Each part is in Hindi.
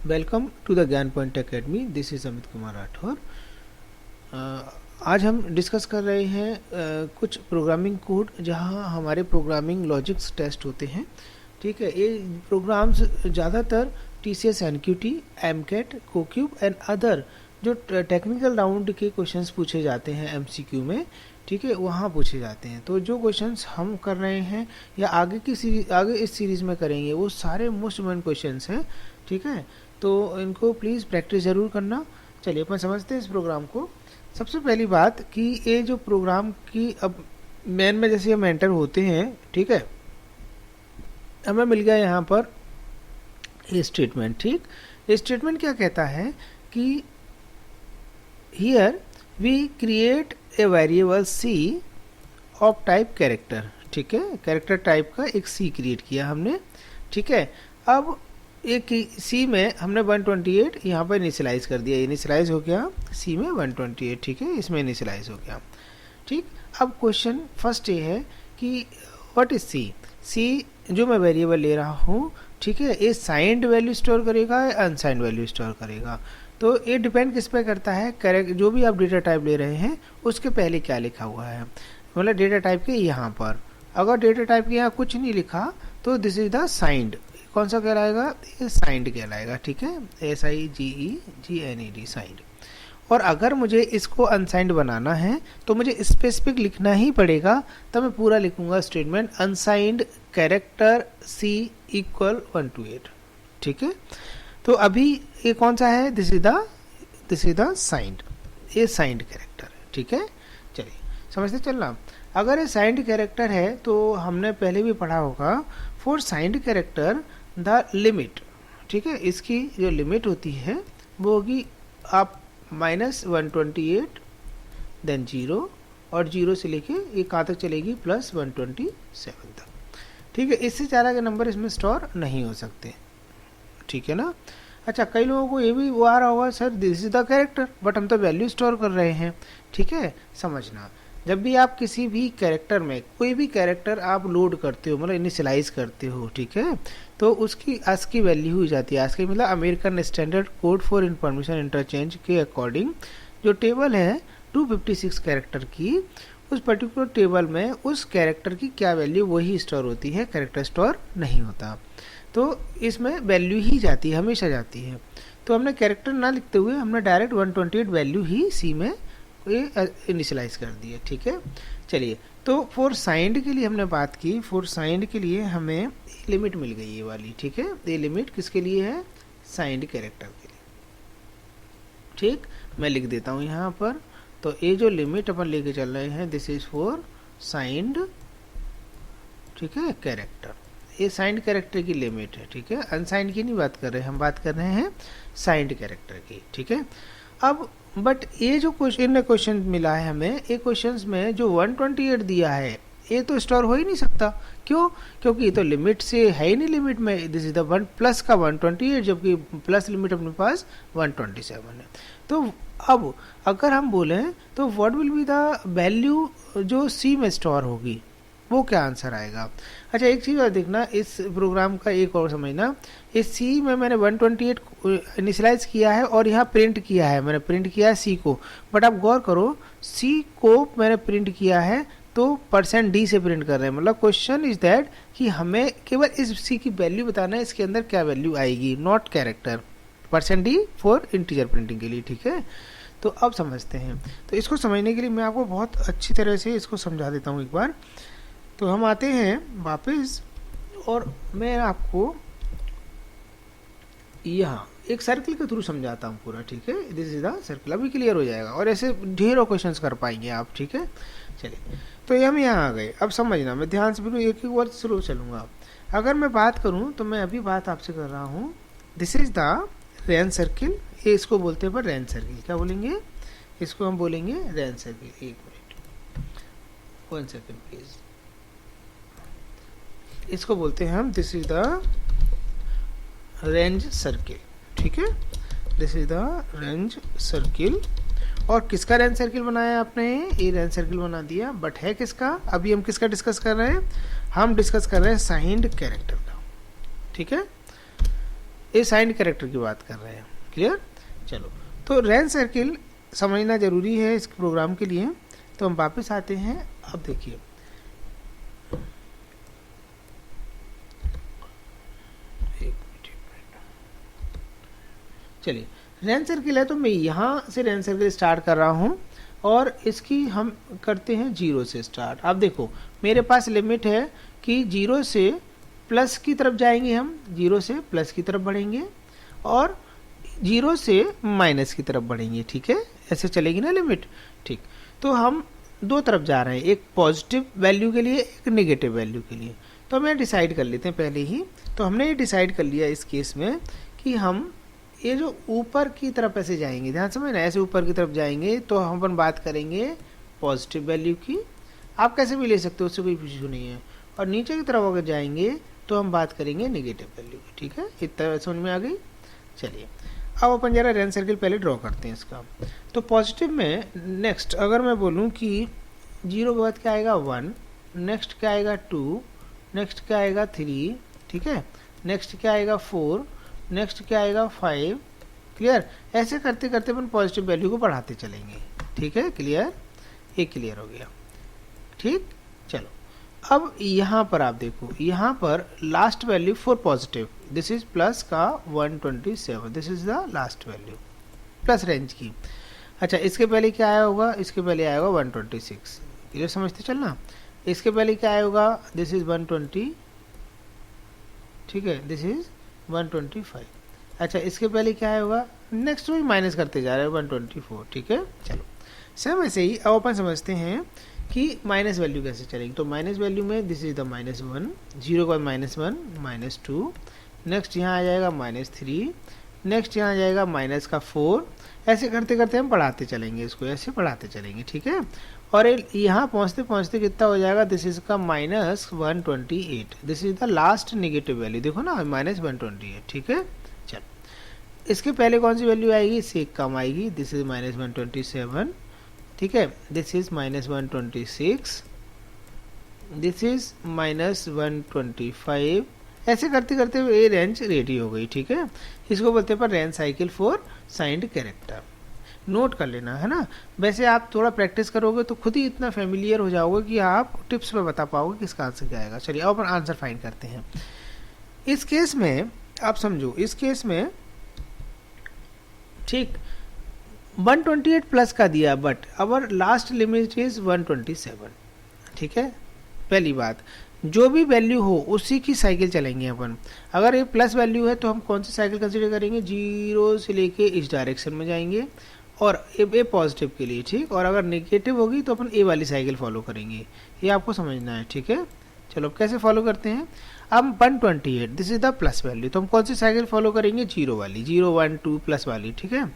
वेलकम टू द ज्ञान point academy. This is Amit Kumar Rathore. आज हम डिस्कस कर रहे हैं कुछ प्रोग्रामिंग कोड जहां हमारे प्रोग्रामिंग लॉजिक्स टेस्ट होते हैं। ठीक है, ये प्रोग्राम्स ज़्यादातर TCS NQT, MCAT, CoCubes and other जो टेक्निकल राउंड के क्वेश्चंस पूछे जाते हैं MCQ में, ठीक है, वहाँ पूछे जाते हैं। तो जो क्वेश्चंस हम कर रहे हैं या आगे इस सीरीज़ में करेंगे वो सारे मोस्ट इम्पोर्टेंट क्वेश्चंस हैं। ठीक है, तो इनको प्लीज़ प्रैक्टिस ज़रूर करना। चलिए अपन समझते हैं इस प्रोग्राम को। सबसे पहली बात कि ये जो प्रोग्राम की अब मेन में जैसे हम एंटर होते हैं, ठीक है, हमें मिल गया यहाँ पर ये स्टेटमेंट। ठीक, ये स्टेटमेंट क्या कहता है कि here we create a variable C of type character. ठीक है, कैरेक्टर टाइप का एक C क्रिएट किया हमने। ठीक है, अब एक C में हमने 128 यहाँ पर इनिशियलाइज कर दिया। इनिशियलाइज हो गया C में 128। ठीक है, इसमें इनिशियलाइज हो गया। ठीक, अब क्वेश्चन फर्स्ट ये है कि व्हाट इज C जो मैं वेरिएबल ले रहा हूँ, ठीक है, ये साइंड वैल्यू स्टोर करेगा या अनसाइंड वैल्यू स्टोर करेगा। तो ये डिपेंड किस पे करता है, करेक्ट जो भी आप डेटा टाइप ले रहे हैं उसके पहले क्या लिखा हुआ है। मतलब डेटा टाइप के यहाँ पर अगर डेटा टाइप के यहाँ कुछ नहीं लिखा तो दिस इज द साइंड। कौन सा कहलाएगा, ये साइंड कहलाएगा। ठीक है, SIGENED साइंड। और अगर मुझे इसको अनसाइंड बनाना है तो मुझे स्पेसिफिक लिखना ही पड़ेगा। तो मैं पूरा लिखूंगा statement unsigned character C equal 128। ठीक है, तो अभी ये कौन सा है, दिस इज द साइंड। ये साइंड कैरेक्टर है। ठीक है, चलिए समझते चलना। अगर ये साइंड कैरेक्टर है तो हमने पहले भी पढ़ा होगा, for signed character the limit, ठीक है, इसकी जो लिमिट होती है वो होगी आप -128 देन 0 और 0 से लेके ये कहाँ तक चलेगी +127 तक। ठीक है, इससे ज़्यादा के नंबर इसमें स्टोर नहीं हो सकते। ठीक है ना। अच्छा, कई लोगों को ये भी वो आ रहा होगा, sir this is the character but हम तो वैल्यू स्टोर कर रहे हैं। ठीक है, समझना, जब भी आप किसी भी कैरेक्टर में कोई भी कैरेक्टर आप लोड करते हो, मतलब इनिशियलाइज करते हो, ठीक है, तो उसकी ASCII वैल्यू हो जाती है। ASCII मतलब American standard code for information interchange के अकॉर्डिंग जो टेबल है 256 कैरेक्टर की, उस पर्टिकुलर टेबल में उस कैरेक्टर की क्या वैल्यू वही स्टोर होती है, कैरेक्टर स्टोर नहीं होता। तो इसमें वैल्यू ही जाती है, हमेशा जाती है। तो हमने कैरेक्टर ना लिखते हुए हमने डायरेक्ट 128 वैल्यू ही C में इनिशियलाइज कर दिए। ठीक है, चलिए, तो फॉर साइंड के लिए हमने बात की। फॉर साइंड के लिए हमें लिमिट मिल गई ये वाली। ठीक है, ये लिमिट किसके लिए है, साइंड कैरेक्टर के लिए। ठीक, मैं लिख देता हूँ यहाँ पर। तो ये जो लिमिट अपन लेके चल रहे हैं, दिस इज फॉर साइंड, ठीक है, कैरेक्टर। ये साइंड कैरेक्टर की लिमिट है। ठीक है, अनसाइंड की नहीं बात कर रहे हैं, हम बात कर रहे हैं साइंड कैरेक्टर की। ठीक है, अब बट ये जो क्वेश्चन मिला है हमें, ये क्वेश्चन में जो 128 दिया है ये तो स्टोर हो ही नहीं सकता। क्यों, क्योंकि ये तो लिमिट से है ही नहीं। लिमिट में दिस इज द 1 प्लस का 128, जबकि प्लस लिमिट अपने पास 127 है। तो अब अगर हम बोलें तो what will be the value जो C में स्टोर होगी, वो क्या आंसर आएगा। अच्छा, एक चीज़ और देखना, इस प्रोग्राम का एक और समझना, इस C में मैंने 128 इनिशियलाइज किया है और यहाँ प्रिंट किया है, मैंने प्रिंट किया है C को। बट आप गौर करो, C को मैंने प्रिंट किया है तो %D से प्रिंट कर रहे हैं। मतलब क्वेश्चन इज दैट कि हमें केवल इस C की वैल्यू बताना है, इसके अंदर क्या वैल्यू आएगी, not character. %D for integer printing के लिए। ठीक है, तो अब समझते हैं। तो इसको समझने के लिए मैं आपको बहुत अच्छी तरह से इसको समझा देता हूँ एक बार। तो हम आते हैं वापस और मैं आपको यहाँ एक सर्कल के थ्रू समझाता हूँ पूरा। ठीक है, दिस इज द सर्कल, अभी क्लियर हो जाएगा और ऐसे ढेरों क्वेश्चंस कर पाएंगे आप। ठीक है, चलिए, तो ये हम यहाँ आ गए। अब समझना, मैं ध्यान से बिल्कुल एक वर्ड स्लो चलूँगा। अगर मैं बात करूँ तो मैं अभी बात आपसे कर रहा हूँ, this is the rain circle. ये इसको बोलते हैं पर रेन सर्किल, क्या बोलेंगे इसको, हम बोलेंगे rain circle. 1 minute, 1 second please. इसको बोलते हैं हम, this is the range circle. ठीक है, this is the range circle. और किसका रेंज सर्किल बनाया आपने, ये रेंज सर्किल बना दिया, बट है किसका, अभी हम किसका डिस्कस कर रहे हैं, हम डिस्कस कर रहे हैं साइंड कैरेक्टर का। ठीक है, ये साइंड कैरेक्टर की बात कर रहे हैं। क्लियर? चलो, तो रेंज सर्किल समझना जरूरी है इस प्रोग्राम के लिए। तो हम वापस आते हैं। अब देखिए, चलिए, रेंज सर्किल है तो मैं यहाँ से रेंज सर्किल स्टार्ट कर रहा हूँ और इसकी हम करते हैं 0 से स्टार्ट। अब देखो, मेरे पास लिमिट है कि 0 से प्लस की तरफ जाएंगे, हम 0 से प्लस की तरफ बढ़ेंगे और 0 से माइनस की तरफ बढ़ेंगे। ठीक है, ऐसे चलेगी ना लिमिट। ठीक, तो हम दो तरफ जा रहे हैं, एक पॉजिटिव वैल्यू के लिए, एक नेगेटिव वैल्यू के लिए। तो हमें डिसाइड कर लेते हैं पहले ही। तो हमने ये डिसाइड कर लिया इस केस में कि हम ये जो ऊपर की तरफ ऐसे जाएंगे, ध्यान समझना, ऐसे ऊपर की तरफ जाएंगे तो हम अपन बात करेंगे पॉजिटिव वैल्यू की। आप कैसे भी ले सकते हो, उससे कोई इशू नहीं है। और नीचे की तरफ अगर जाएंगे तो हम बात करेंगे नेगेटिव वैल्यू की। ठीक है, इतना समझ में आ गई। चलिए, अब अपन जरा रेंज सर्किल पहले ड्रॉ करते हैं इसका। तो पॉजिटिव में नेक्स्ट अगर मैं बोलूँ कि 0 के बाद क्या आएगा 1, नेक्स्ट क्या आएगा 2, नेक्स्ट क्या आएगा 3, ठीक है, नेक्स्ट क्या आएगा 4, नेक्स्ट क्या आएगा 5। क्लियर? ऐसे करते करते अपन पॉजिटिव वैल्यू को बढ़ाते चलेंगे। ठीक है, क्लियर? ये क्लियर हो गया। ठीक, चलो, अब यहाँ पर आप देखो, यहाँ पर last value for positive, this is plus का 127, this is the last value plus range की। अच्छा, इसके पहले क्या आया होगा? इसके पहले आया होगा 126। क्लियर? समझते चलना। इसके पहले क्या आया होगा? दिस इज 120, ठीक है, दिस इज 125। अच्छा, इसके पहले क्या होगा? नेक्स्ट में माइनस करते जा रहे हैं 124। ठीक है, चलो, सेम ऐसे ही अब अपन समझते हैं कि माइनस वैल्यू कैसे चलेगी। तो माइनस वैल्यू में दिस इज द -1, 0 के बाद -1, -2, नेक्स्ट यहाँ आ जाएगा -3, नेक्स्ट यहाँ आ जाएगा माइनस का 4। ऐसे करते करते हम बढ़ाते चलेंगे, इसको ऐसे बढ़ाते चलेंगे। ठीक है, और यहाँ पहुँचते पहुँचते कितना हो जाएगा? दिस इज का -128, this is the last negative value. देखो ना, -128। ठीक है, चलो, इसके पहले कौन सी वैल्यू आएगी? इससे कम आएगी, दिस इज -127। ठीक है, दिस इज -126, दिस इज -125। ऐसे करते करते ये रेंज रेडी हो गई। ठीक है, इसको बोलते हैं पर range cycle for signed character. Note कर लेना है ना। वैसे आप थोड़ा प्रैक्टिस करोगे तो खुद ही इतना फेमिलियर हो जाओगे कि आप टिप्स पे बता पाओगे कि इसका आंसर क्या आएगा। चलिए, अब अपन आंसर फाइंड करते हैं। इस केस में आप समझो, इस केस में ठीक 128 प्लस का दिया, but our last limit is 127। ठीक है, पहली बात, जो भी वैल्यू हो उसी की साइकिल चलेंगे अपन। अगर ये प्लस वैल्यू है तो हम कौन सी साइकिल कंसीडर करेंगे? 0 से लेके इस डायरेक्शन में जाएंगे और ए पॉजिटिव के लिए। ठीक, और अगर नेगेटिव होगी तो अपन ए वाली साइकिल फॉलो करेंगे। ये आपको समझना है। ठीक है, चलो, अब कैसे फॉलो करते हैं? अब 128, this is the plus value, तो हम कौन सी साइकिल फॉलो करेंगे? 0 वाली, 0 1 2 प्लस वाली। ठीक है,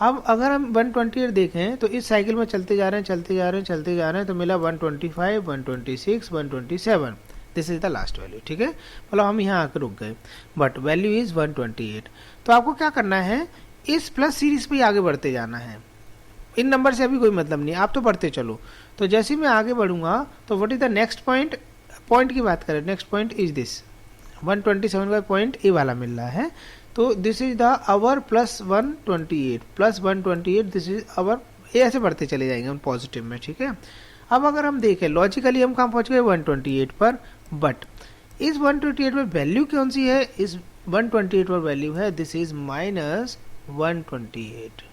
अब अगर हम 128 देखें तो इस साइकिल में चलते जा रहे हैं, चलते जा रहे हैं, चलते जा रहे हैं, तो मिला 125, 126, 127, this is the last value. ठीक है, मतलब हम यहाँ आकर रुक गए, बट वैल्यू इज 128। तो आपको क्या करना है? इस प्लस सीरीज पे आगे बढ़ते जाना है। इन नंबर से अभी कोई मतलब नहीं, आप तो बढ़ते चलो। तो जैसे मैं आगे बढ़ूंगा तो what is the next point? Point की बात करें, नेक्स्ट पॉइंट इज दिस 127 का पॉइंट ए वाला मिल रहा है। तो this is the our plus 128, this is our. ये ऐसे बढ़ते चले जाएंगे हम पॉजिटिव में। ठीक है, अब अगर हम देखें लॉजिकली हम कहाँ पहुंच गए? 128 पर, बट इस 128 में वैल्यू कौन सी है? इस 128 पर वैल्यू है दिस इज -128।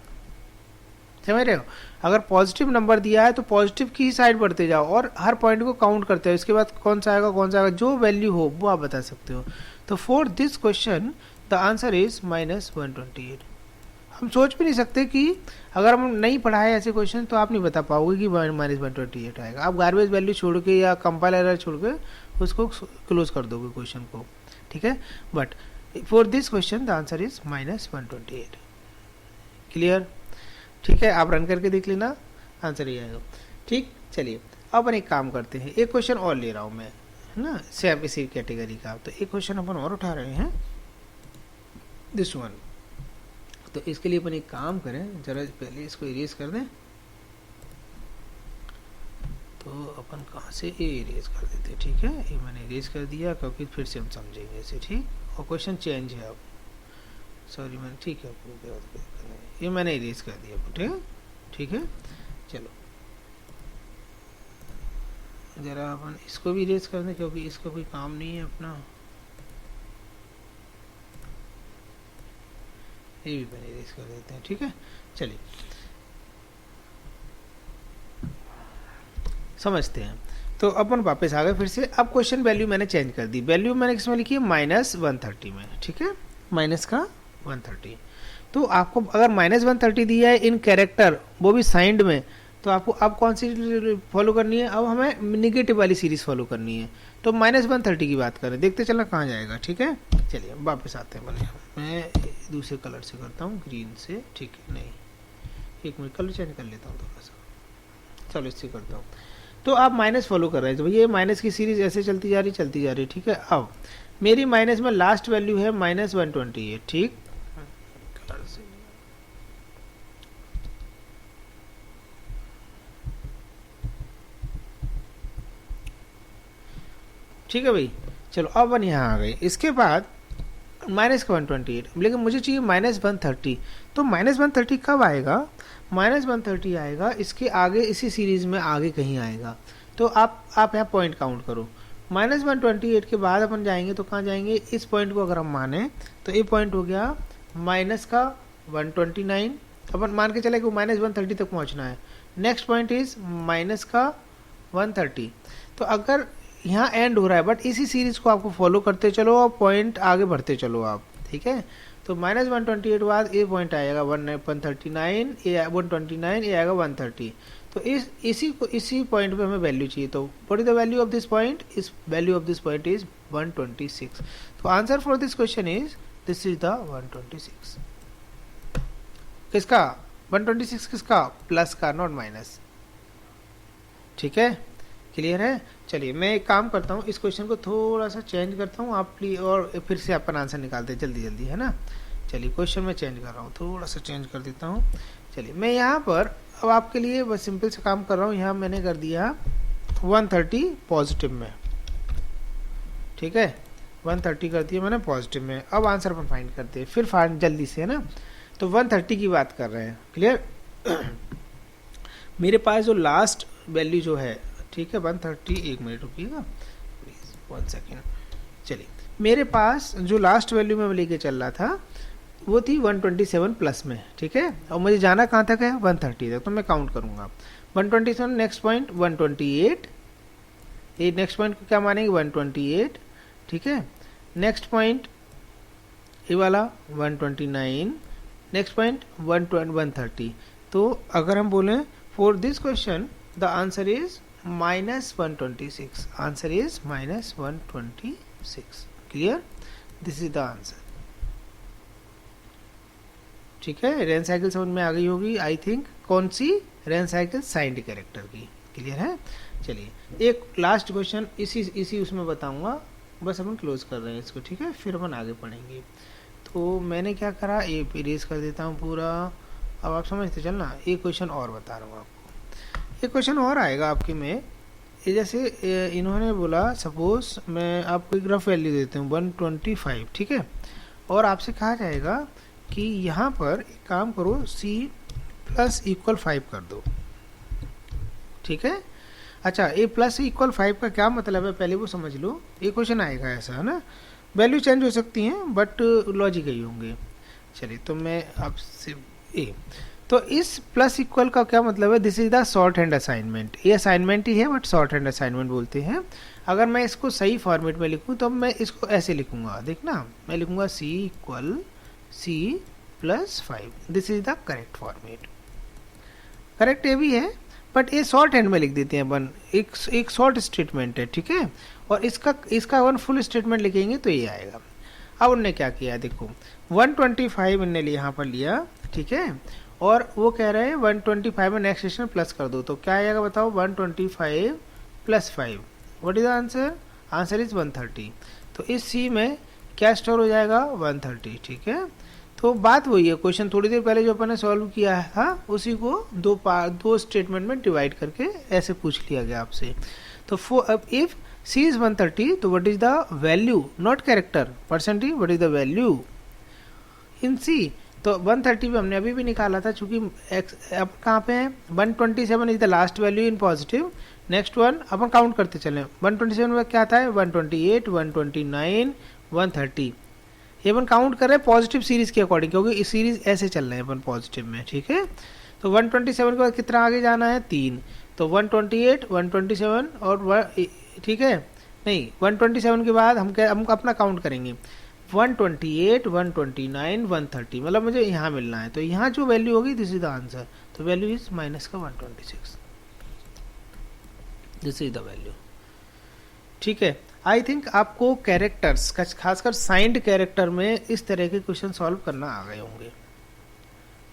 समझ रहे हो? अगर पॉजिटिव नंबर दिया है तो पॉजिटिव की ही साइड बढ़ते जाओ और हर पॉइंट को काउंट करते हो। इसके बाद कौन सा आएगा, कौन सा आएगा, जो वैल्यू हो वो आप बता सकते हो। तो for this question the answer is -128। हम सोच भी नहीं सकते कि अगर हम नहीं पढ़ाए ऐसे क्वेश्चन तो आप नहीं बता पाओगे कि -128 आएगा। आप गार्बेज वैल्यू छोड़ के या कंपाइलर छोड़ के उसको क्लोज कर दोगे क्वेश्चन को। ठीक है, but for this question the answer is -128। Clear? ठीक है, आप रन करके देख लेना, आंसर ही आएगा। ठीक, चलिए, अब अपन एक काम करते हैं, एक क्वेश्चन और ले रहा हूँ मैं, है ना, सेम इसी कैटेगरी का। तो एक क्वेश्चन अपन और उठा रहे हैं, दिस वन। तो इसके लिए अपन एक काम करें, जरा पहले इसको इरेज कर दें। तो अपन कहाँ से ए इरेज कर देते? ठीक है, ये मैंने इरेज कर दिया क्योंकि फिर से हम समझेंगे इसे। ठीक, और क्वेश्चन चेंज है अब। सॉरी मैंने, ठीक है, ये मैंने इरेज कर दिया, ठीक है, ठीक है। चलो ज़रा अपन इसको भी इरेज कर दें, क्योंकि इसका कोई काम नहीं है अपना। ये भी मैंने इरेज कर देते हैं, ठीक है। चलिए समझते हैं। तो अपन वापस आ गए फिर से। अब क्वेश्चन वैल्यू मैंने चेंज कर दी। वैल्यू मैंने किसमें लिखी है? -130 में, ठीक है, माइनस का 130। तो आपको अगर -130 दिया है इन कैरेक्टर, वो भी साइंड में, तो आपको अब कौन सी फॉलो करनी है? अब हमें निगेटिव वाली सीरीज फॉलो करनी है। तो -130 की बात करें, देखते चलना कहाँ जाएगा, ठीक है। चलिए वापस आते हैं, बने मैं दूसरे कलर से करता हूँ, ग्रीन से, ठीक है। नहीं, एक मिनट, कलर चेंज कर लेता हूँ थोड़ा सा। चलो इससे करता हूँ। तो आप माइनस फॉलो कर रहे हैं, तो भैया माइनस की सीरीज ऐसे चलती जा रही, ठीक है। अब मेरी माइनस में लास्ट वैल्यू है -128, ठीक। ठीक है भाई, चलो अब अपन यहाँ आ गए। इसके बाद माइनस का 128, लेकिन मुझे चाहिए -130। तो -130 कब आएगा? -130 आएगा इसके आगे, इसी सीरीज में आगे कहीं आएगा। तो आप यहाँ पॉइंट काउंट करो। -128 के बाद अपन जाएंगे तो कहाँ जाएंगे? इस पॉइंट को अगर हम माने तो ये पॉइंट हो गया माइनस का 129। अपन मान के चले कि -130 तक पहुँचना है। नेक्स्ट पॉइंट इज माइनस का 130। तो अगर यहाँ एंड हो रहा है, बट इसी सीरीज को आपको फॉलो करते चलो और पॉइंट आगे बढ़ते चलो आप, ठीक है। तो -128 बाद ये पॉइंट आएगा 139, ये 129, ये आएगा 130। तो इसी पॉइंट पे हमें वैल्यू चाहिए। तो what is the value of this point? इस value of this point is 126। तो answer for this question is, this is the 126। किसका? 126 किसका? प्लस का, नॉट माइनस, ठीक है। क्लियर है? चलिए मैं एक काम करता हूँ, इस क्वेश्चन को थोड़ा सा चेंज करता हूँ, आप प्लीज, और फिर से अपन आंसर निकालते हैं जल्दी जल्दी, है ना। चलिए क्वेश्चन में चेंज कर रहा हूँ, थोड़ा सा चेंज कर देता हूँ। चलिए मैं यहाँ पर अब आपके लिए बस सिंपल से काम कर रहा हूँ। यहाँ मैंने कर दिया 130 पॉजिटिव में, ठीक है, 130 कर दिया मैंने पॉजिटिव में। अब आंसर अपन फाइंड करते हैं, फिर फाइंड जल्दी से, है ना। तो 130 की बात कर रहे हैं, क्लियर। मेरे पास जो लास्ट वैल्यू जो है, ठीक है, 130, एक मिनट रुकिएगा प्लीज, 1 सेकेंड। चलिए मेरे पास जो लास्ट वैल्यू में लेके चल रहा था वो थी 127 प्लस में, ठीक है। और मुझे जाना कहाँ तक है? 130 तक। तो मैं काउंट करूँगा 127, नेक्स्ट पॉइंट 128, ये नेक्स्ट पॉइंट को क्या मानेंगे? 128, ठीक है। नेक्स्ट पॉइंट ये वाला 129, नेक्स्ट पॉइंट 130। तो अगर हम बोलें for this question the answer is -126, answer is -126, clear. This is the answer, ठीक है। रेन साइकिल समझ में आ गई होगी आई थिंक। कौन सी? रेन साइकिल साइंड कैरेक्टर की, क्लियर है। चलिए एक लास्ट क्वेश्चन इसी उसमें बताऊंगा, बस अपन क्लोज कर रहे हैं इसको, ठीक है, फिर अपन आगे पढ़ेंगे। तो मैंने क्या करा, ये इरेज कर देता हूँ पूरा। अब आप समझते चलना, एक क्वेश्चन और बता रहा हूँ आपको। एक क्वेश्चन और आएगा आपके में, ये जैसे इन्होंने बोला, सपोज मैं आपको एक रफ वैल्यू देता हूँ 125, ठीक है। और आपसे कहा जाएगा कि यहाँ पर एक काम करो, c + = 5 कर दो, ठीक है। अच्छा, a + = 5 का क्या मतलब है पहले वो समझ लो। ये क्वेश्चन आएगा ऐसा, है ना। वैल्यू चेंज हो सकती हैं बट लॉजिक ही होंगे। चलिए तो मैं आपसे तो इस प्लस इक्वल का क्या मतलब है? This is the short hand assignment. ये असाइनमेंट ही है बट शॉर्ट हैंड असाइनमेंट बोलते हैं। अगर मैं इसको सही फॉर्मेट में लिखूँ तो मैं इसको ऐसे लिखूंगा, देखना, मैं लिखूंगा c + 5। This is the correct format. Correct ये भी है बट ये शॉर्ट हैंड में लिख देते हैं अपन, एक शॉर्ट स्टेटमेंट है, ठीक है। और इसका अपन फुल स्टेटमेंट लिखेंगे तो ये आएगा। अब उनने क्या किया, देखो 125 इनने यहाँ पर लिया, ठीक है। और वो कह रहे हैं 125 में नेक्स्ट स्टेशन प्लस कर दो, तो क्या आएगा बताओ? 125 + 5, what is the answer? Answer is 130। तो इस सी में क्या स्टोर हो जाएगा? 130, ठीक है। तो बात वही है, क्वेश्चन थोड़ी देर पहले जो अपन ने सॉल्व किया था उसी को दो स्टेटमेंट में डिवाइड करके ऐसे पूछ लिया गया आपसे। तो अब इफ c is 130, तो what is the value, not character, percentage, what is the value? In C, तो 130 भी हमने अभी भी निकाला था, चूंकि अब कहाँ पे है, 127 is the last value in positive. Next one upon count करते चले, 127 में क्या था, 128, 129, 130, ये अपन काउंट कर रहे हैं पॉजिटिव सीरीज के अकॉर्डिंग, क्योंकि इस सीरीज ऐसे चल रहे हैं अपन पॉजिटिव में, ठीक है। तो 127 के बाद कितना आगे जाना है, 3, तो 128, 127 और ठीक है, नहीं 127 के बाद हम अपना काउंट करेंगे 128, 129, 130, मतलब मुझे यहाँ मिलना है, तो यहाँ जो वैल्यू होगी दिस इज द आंसर, तो वैल्यू इज माइनस का 126, दिस इज द वैल्यू, ठीक है। आई थिंक आपको कैरेक्टर्स का, खासकर साइंड कैरेक्टर में इस तरह के क्वेश्चन सॉल्व करना आ गए होंगे,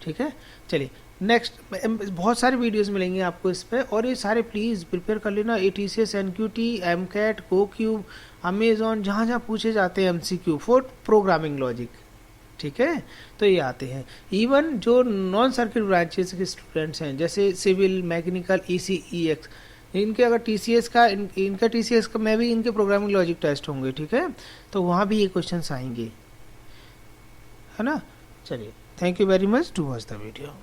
ठीक है। चलिए नेक्स्ट, बहुत सारे वीडियोस मिलेंगे आपको इस पे, और ये सारे प्लीज़ प्रिपेयर कर लेना, ATCS, NQT, MCAT, CoCube, Amazon, जहाँ जहाँ पूछे जाते हैं MCQ फॉर प्रोग्रामिंग लॉजिक, ठीक है, तो ये आते हैं। इवन जो नॉन सर्किट ब्रांचेस के स्टूडेंट्स हैं, जैसे सिविल, मैकेनिकल, EC, EX, इनके अगर TCS का, इनका TCS का में भी इनके प्रोग्रामिंग लॉजिक टेस्ट होंगे, ठीक है, तो वहाँ भी ये क्वेश्चन आएंगे, है ना। चलिए, thank you very much to watch the video.